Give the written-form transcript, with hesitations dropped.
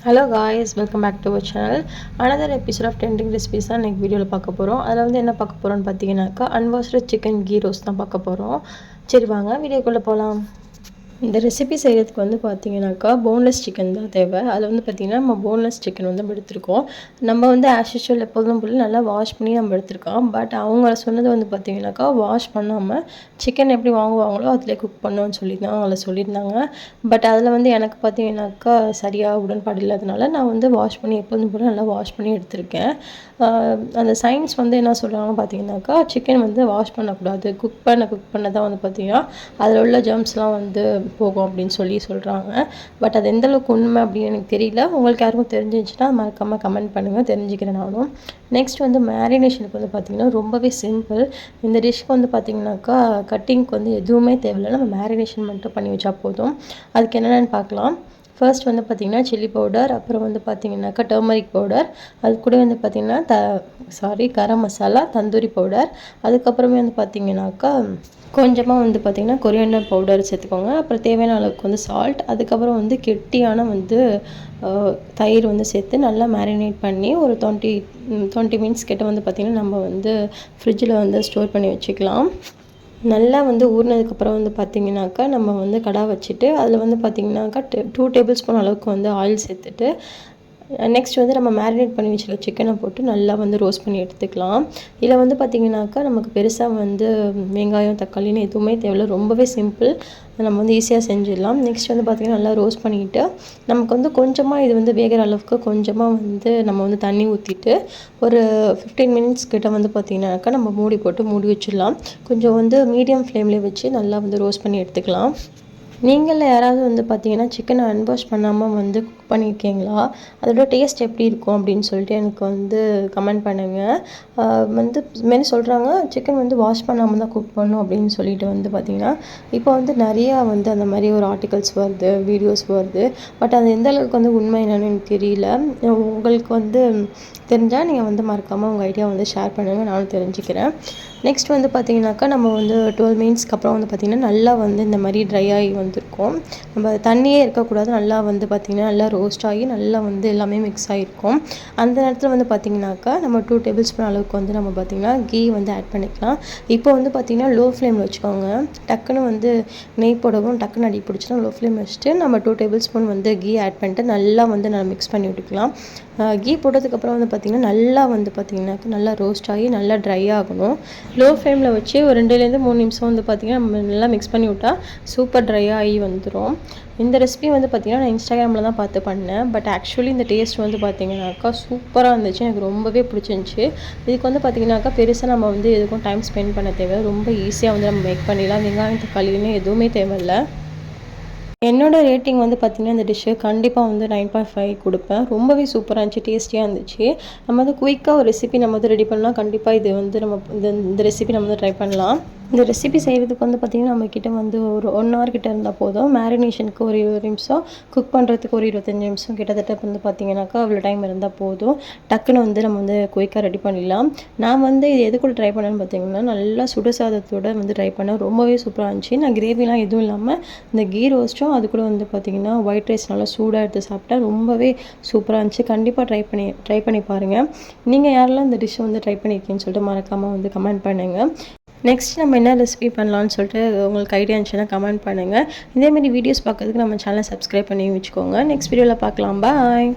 Hello guys, welcome back to our channel. Another episode of trending recipes தான் இன்றைக்கி வீடியோவில் பார்க்க போகிறோம். அதில் வந்து என்ன பார்க்க போகிறோன்னு பார்த்தீங்கன்னாக்கா அன்வாஷ்டு சிக்கன் கீ ரோஸ்ட் தான் பார்க்க போகிறோம். சரி வாங்க வீடியோக்குள்ளே போகலாம். இந்த ரெசிபி செய்கிறதுக்கு வந்து பார்த்தீங்கன்னாக்கா போன்லெஸ் சிக்கன் தான் தேவை. அதில் வந்து பார்த்திங்கன்னா நம்ம போன்லெஸ் சிக்கன் வந்து எடுத்துருக்கோம். நம்ம வந்து ஆஸ் யூஷுவல் எப்போதும் போல் நல்லா வாஷ் பண்ணி நம்ம எடுத்துருக்கோம். பட் அவங்க சொன்னது வந்து பார்த்திங்கனாக்கா வாஷ் பண்ணாமல் சிக்கன் எப்படி வாங்குவாங்களோ அதில் குக் பண்ணோன்னு சொல்லி தான் அதில் சொல்லியிருந்தாங்க. பட் அதில் வந்து எனக்கு பார்த்திங்கனாக்கா சரியாக உடன்பாடு இல்லாதனால நான் வந்து வாஷ் பண்ணி எப்போதும் போல் நல்லா வாஷ் பண்ணி எடுத்திருக்கேன். அந்த சயின்ஸ் வந்து என்ன சொல்கிறாங்கன்னு பார்த்தீங்கன்னாக்கா சிக்கன் வந்து வாஷ் பண்ணக்கூடாது, குக் பண்ண தான் வந்து பார்த்திங்கன்னா அதில் உள்ள ஜெர்ம்ஸ்லாம் வந்து போகும் அப்படின்னு சொல்கிறாங்க. பட் அது எந்தளவுக்கு உண்மை அப்படின்னு எனக்கு தெரியல. உங்களுக்கு யாருக்கும் தெரிஞ்சிச்சுன்னா மறக்காமல் கமெண்ட் பண்ணுங்கள், தெரிஞ்சுக்கிறேன் நானும். நெக்ஸ்ட் வந்து மேரினேஷனுக்கு வந்து பார்த்திங்கன்னா ரொம்பவே சிம்பிள். இந்த டிஷ்க்கு வந்து பார்த்திங்கனாக்கா கட்டிங்க்கு வந்து எதுவுமே தேவையில்லை, நம்ம மேரினேஷன் மட்டும் பண்ணி வச்சா போதும். அதுக்கு என்னென்னு பார்க்கலாம். ஃபர்ஸ்ட் வந்து பார்த்திங்கன்னா சில்லி பவுடர், அப்புறம் வந்து பார்த்திங்கனாக்கா டர்மரிக் பவுடர், அது கூட வந்து பார்த்திங்கன்னா கரம் மசாலா, தந்தூரி பவுடர், அதுக்கப்புறமே வந்து பார்த்திங்கனாக்கா கொஞ்சமாக வந்து பார்த்திங்கன்னா கொரியாண்டர் பவுடர் சேர்த்துக்கோங்க. அப்புறம் தேவையான அளவுக்கு வந்து சால்ட், அதுக்கப்புறம் வந்து கெட்டியான வந்து தயிர் வந்து சேர்த்து நல்லா மேரினேட் பண்ணி ஒரு 20 மினிட்ஸ் கிட்ட வந்து பார்த்திங்கன்னா நம்ம வந்து ஃப்ரிட்ஜில் வந்து ஸ்டோர் பண்ணி வச்சுக்கலாம். நல்லா வந்து ஊறினதுக்கப்புறம் வந்து பார்த்திங்கனாக்கா நம்ம வந்து கடாய் வச்சுட்டு அதில் வந்து பார்த்திங்கனாக்கா 2 டேபிள் ஸ்பூன் அளவுக்கு வந்து ஆயில் சேர்த்துட்டு நெக்ஸ்ட் வந்து நம்ம மேரினேட் பண்ணி வச்சுருக்க சிக்கனை போட்டு நல்லா வந்து ரோஸ்ட் பண்ணி எடுத்துக்கலாம். இதில் வந்து பார்த்திங்கனாக்கா நமக்கு பெருசாக வந்து வெங்காயம் தக்காளின்னு எதுவுமே தேவையில்லை, ரொம்பவே சிம்பிள். நம்ம வந்து ஈஸியாக செஞ்சிடலாம். நெக்ஸ்ட் வந்து பார்த்திங்கன்னா நல்லா ரோஸ்ட் பண்ணிவிட்டு நமக்கு வந்து கொஞ்சமாக இது வந்து வேகிற அளவுக்கு கொஞ்சமாக வந்து நம்ம வந்து தண்ணி ஊற்றிட்டு ஒரு 15 மினிட்ஸ் கிட்ட வந்து பார்த்திங்கனாக்கா நம்ம மூடி போட்டு மூடி வச்சிடலாம். கொஞ்சம் வந்து மீடியம் ஃப்ளேம்லேயே வச்சு நல்லா வந்து ரோஸ்ட் பண்ணி எடுத்துக்கலாம். நீங்கள் யாராவது வந்து பார்த்திங்கன்னா சிக்கனை அன்வாஷ் பண்ணாமல் வந்து குக் பண்ணியிருக்கீங்களா? அதோட டேஸ்ட் எப்படி இருக்கும் அப்படின்னு சொல்லிட்டு எனக்கு வந்து கமெண்ட் பண்ணுங்கள். வந்து இதுமாரி சொல்கிறாங்க சிக்கன் வந்து வாஷ் பண்ணாமல் தான் குக் பண்ணணும் அப்படின்னு சொல்லிட்டு வந்து பார்த்திங்கன்னா இப்போ வந்து நிறையா வந்து அந்த மாதிரி ஒரு ஆர்டிகல்ஸ் வருது, வீடியோஸ் வருது. பட் அது எந்த அளவுக்கு வந்து உண்மை என்னன்னு எனக்கு தெரியல. உங்களுக்கு வந்து தெரிஞ்சால் நீங்கள் வந்து மறக்காமல் உங்கள் ஐடியா வந்து ஷேர் பண்ணுங்கள், நானும் தெரிஞ்சுக்கிறேன். நெக்ஸ்ட் வந்து பார்த்திங்கனாக்கா நம்ம வந்து 12 மினிட்ஸ்க்கு அப்புறம் வந்து பார்த்திங்கன்னா நல்லா வந்து இந்த மாதிரி ட்ரை ஆகி வந்திருக்கும். நம்ம தண்ணியே இருக்கக்கூடாது, நல்லா வந்து பார்த்திங்கன்னா நல்லா ரோஸ்ட் ஆகி நல்லா வந்து எல்லாமே மிக்ஸ் ஆகிருக்கும். அந்த நேரத்தில் வந்து பார்த்திங்கனாக்கா நம்ம 2 டேபிள் ஸ்பூன் அளவுக்கு வந்து நம்ம பார்த்திங்கன்னா கீ வந்து ஆட் பண்ணிக்கலாம். இப்போ வந்து பார்த்திங்கன்னா லோ ஃப்ளேமில் வச்சுக்கோங்க. டக்குன்னு வந்து நெய் போடவும் டக்குன்னு அடி பிடிச்சினா லோ ஃப்ளேம் வச்சுட்டு நம்ம 2 டேபிள் ஸ்பூன் வந்து கீ ஆட் பண்ணிட்டு நல்லா வந்து நம்ம மிக்ஸ் பண்ணி விட்டுக்கலாம். கீ போட்டதுக்கப்புறம் வந்து பார்த்திங்கன்னா நல்லா வந்து பார்த்திங்கனாக்கா நல்லா ரோஸ்ட் ஆகி நல்லா ட்ரை ஆகணும். லோ ஃப்ளேமில் வச்சு ஒரு 2-3 நிமிஷம் வந்து பார்த்திங்கன்னா நம்ம நல்லா மிக்ஸ் பண்ணி விட்டால் சூப்பர் ட்ரை ஆகி வந்துடும். இந்த ரெசிபி வந்து பார்த்திங்கன்னா நான் இன்ஸ்டாகிராமில் தான் பார்த்து பண்ணேன். பட் ஆக்சுவலி இந்த டேஸ்ட் வந்து பார்த்திங்கனாக்கா சூப்பராக இருந்துச்சு, எனக்கு ரொம்பவே பிடிச்சிருந்துச்சி. இதுக்கு வந்து பார்த்திங்கனாக்கா பெருசாக நம்ம வந்து எதுக்கும் டைம் ஸ்பெண்ட் பண்ண தேவை, ரொம்ப ஈஸியாக வந்து நம்ம மேக் பண்ணிடலாம். வெங்காயம் தக்காளின்னு எதுவுமே தேவையில்லை. என்னோட ரேட்டிங் வந்து பார்த்திங்கன்னா இந்த டிஷ்ஷு கண்டிப்பாக வந்து 9.5 கொடுப்பேன். ரொம்பவே சூப்பராக இருந்துச்சு, டேஸ்டியாக இருந்துச்சு. நம்ம வந்து குயிக்காக ஒரு ரெசிபி நம்ம வந்து ரெடி பண்ணலாம். கண்டிப்பாக இது வந்து நம்ம இந்த ரெசிபி நம்ம வந்து ட்ரை பண்ணலாம். இந்த ரெசிபி செய்கிறதுக்கு வந்து பார்த்திங்கன்னா நம்மக்கிட்ட வந்து ஒரு 1 hour கிட்ட இருந்தால் போதும். மேரினேஷனுக்கு ஒரு 20 நிமிஷம், குக் பண்ணுறதுக்கு ஒரு 25 நிமிஷம் கிட்டத்தட்ட வந்து பார்த்திங்கனாக்கா அவ்வளோ டைம் இருந்தால் போதும். டக்குன்னு வந்து நம்ம வந்து குயிக்காக ரெடி பண்ணிடலாம். நான் வந்து இது எது கூட ட்ரை பண்ணேன்னு பார்த்திங்கன்னா நல்லா சுடுசாதத்தோடு வந்து ட்ரை பண்ணேன். ரொம்பவே சூப்பராக இருந்துச்சு. நான் கிரேவிலாம் எதுவும் இல்லாமல் இந்த கீ ரோஸ்ட்டும் அது கூட வந்து பார்த்திங்கன்னா ஒயிட் ரைஸ் நல்லா சூடாக எடுத்து சாப்பிட்டேன். ரொம்பவே சூப்பராக இருந்துச்சு. கண்டிப்பாக ட்ரை பண்ணி பாருங்கள். நீங்கள் யாரெல்லாம் இந்த டிஷ்ஷை வந்து ட்ரை பண்ணியிருக்கீங்கன்னு சொல்லிட்டு மறக்காமல் வந்து கமெண்ட் பண்ணுங்கள். நெக்ஸ்ட் நம்ம என்ன ரெசிபி பண்ணலான்னு சொல்லிட்டு உங்களுக்கு ஐடியா இருந்துச்சுன்னா கமெண்ட் பண்ணுங்கள். இதேமாரி வீடியோஸ் பார்க்கறதுக்கு நம்ம சேனலை சப்ஸ்கிரைப் பண்ணி வச்சுக்கோங்க. நெக்ஸ்ட் வீடியோவில் பார்க்கலாம். பாய்.